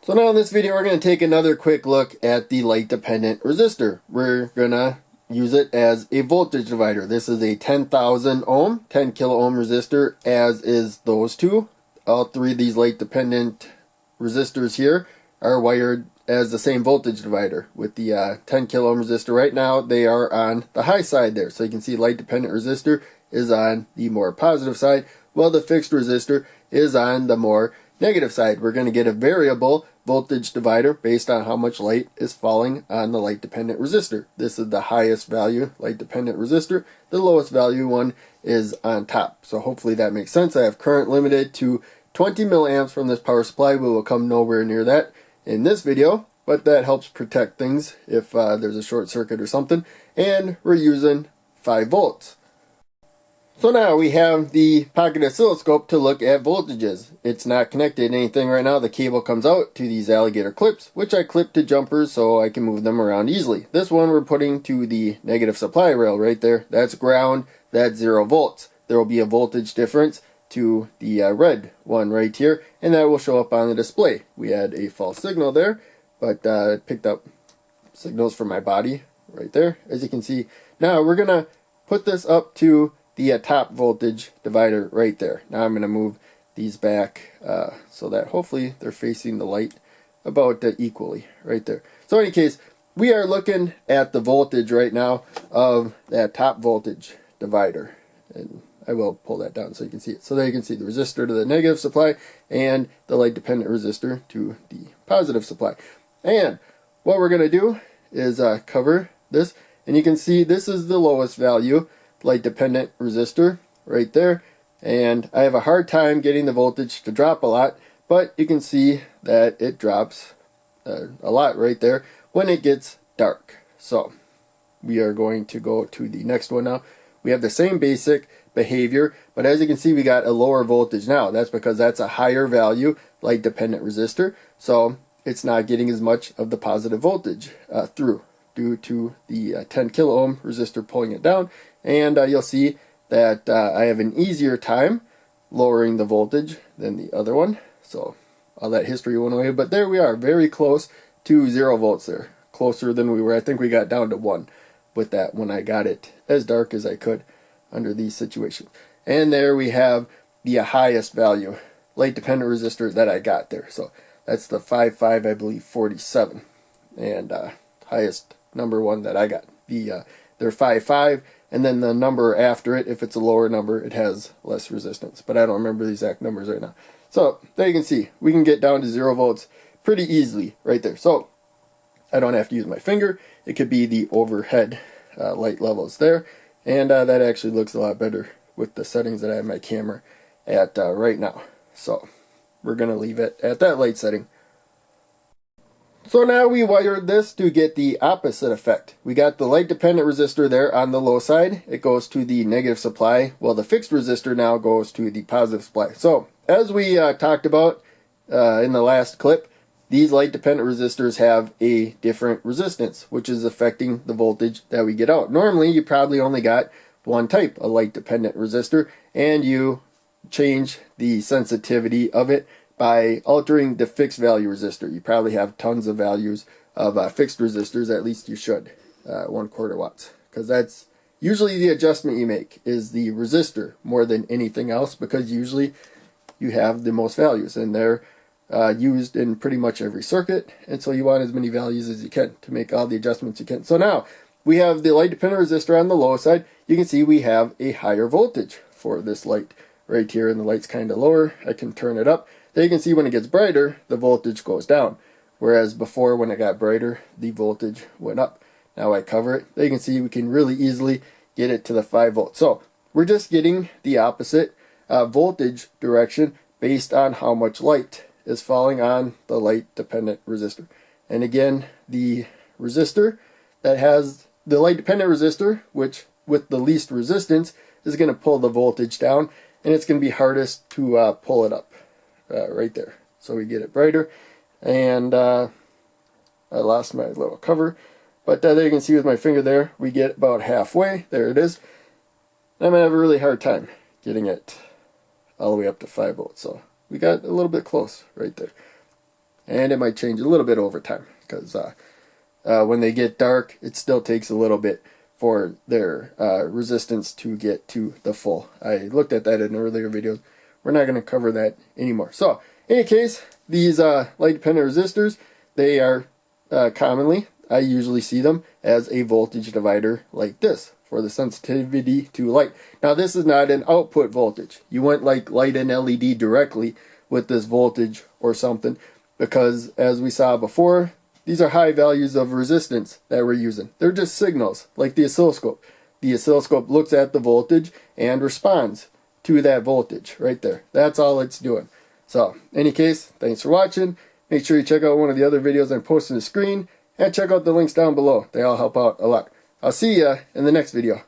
So now in this video we're going to take another quick look at the light dependent resistor. We're going to use it as a voltage divider. This is a 10,000 ohm, 10 kilo ohm resistor, as is those two. All three of these light dependent resistors here are wired as the same voltage divider. With the 10 kilo ohm resistor right now, they are on the high side there. So you can see light dependent resistor is on the more positive side, while the fixed resistor is on the more negative side. We're going to get a variable voltage divider based on how much light is falling on the light dependent resistor. This is the highest value light dependent resistor. The lowest value one is on top. So hopefully that makes sense. I have current limited to 20 milliamps from this power supply. We will come nowhere near that in this video, but that helps protect things if there's a short circuit or something. And we're using 5 volts. So now we have the pocket oscilloscope to look at voltages. It's not connected to anything right now. The cable comes out to these alligator clips, which I clip to jumpers so I can move them around easily. This one we're putting to the negative supply rail right there. That's ground, that's 0 volts. There will be a voltage difference to the red one right here, and that will show up on the display. We had a false signal there, but it picked up signals from my body right there, as you can see. Now we're going to put this up to the top voltage divider right there. Now I'm going to move these back so that hopefully they're facing the light about equally right there. So in any case, we are looking at the voltage right now of that top voltage divider. And I will pull that down so you can see it. So there you can see the resistor to the negative supply and the light dependent resistor to the positive supply. And what we're going to do is cover this. And you can see this is the lowest value light dependent resistor right there, and I have a hard time getting the voltage to drop a lot, but you can see that it drops a lot right there when it gets dark. So we are going to go to the next one now. We have the same basic behavior, but as you can see we got a lower voltage now. That's because that's a higher value light dependent resistor, so it's not getting as much of the positive voltage through due to the 10 kilo ohm resistor pulling it down. And you'll see that I have an easier time lowering the voltage than the other one. So all that history went away, but there we are, very close to 0 volts there. Closer than we were. I think we got down to 1 with that when I got it as dark as I could under these situations. And there we have the highest value light dependent resistor that I got there. So that's the 55, I believe, 47. And highest number one that I got. They're 55, and then the number after it, if it's a lower number, it has less resistance. But I don't remember the exact numbers right now. So there you can see, we can get down to 0 volts pretty easily right there. So I don't have to use my finger. It could be the overhead light levels there. And that actually looks a lot better with the settings that I have my camera at right now. So we're going to leave it at that light setting. So now we wired this to get the opposite effect. We got the light dependent resistor there on the low side. It goes to the negative supply, while the fixed resistor now goes to the positive supply. So as we talked about in the last clip, these light dependent resistors have a different resistance, which is affecting the voltage that we get out. Normally you probably only got one type, a light dependent resistor, and you change the sensitivity of it by altering the fixed value resistor. You probably have tons of values of fixed resistors, at least you should, 1/4 watts, because that's usually the adjustment you make, is the resistor more than anything else, because usually you have the most values and they're used in pretty much every circuit, and so you want as many values as you can to make all the adjustments you can. So now we have the light dependent resistor on the low side. You can see we have a higher voltage for this light right here, and the light's kind of lower. I can turn it up. There you can see when it gets brighter, the voltage goes down. Whereas before, when it got brighter, the voltage went up. Now I cover it. There you can see we can really easily get it to the 5 volts. So we're just getting the opposite voltage direction based on how much light is falling on the light dependent resistor. And again, the resistor that has the light dependent resistor, which with the least resistance, is going to pull the voltage down, and it's going to be hardest to pull it up. Right there. So we get it brighter, and I lost my little cover, but there you can see with my finger there, we get about halfway. There it is. I'm going to have a really hard time getting it all the way up to 5 volts. So we got a little bit close right there. and it might change a little bit over time, because when they get dark, it still takes a little bit for their resistance to get to the full. I looked at that in earlier videos. We're not going to cover that anymore. So, in any case, these light-dependent resistors, they are commonly, I usually see them as a voltage divider like this for the sensitivity to light. Now, this is not an output voltage. You wouldn't like light an LED directly with this voltage or something, because as we saw before, these are high values of resistance that we're using. They're just signals, like the oscilloscope. The oscilloscope looks at the voltage and responds to that voltage right there. That's all it's doing. So, in any case, thanks for watching. Make sure you check out one of the other videos I'm posting on the screen, and check out the links down below. They all help out a lot. I'll see ya in the next video.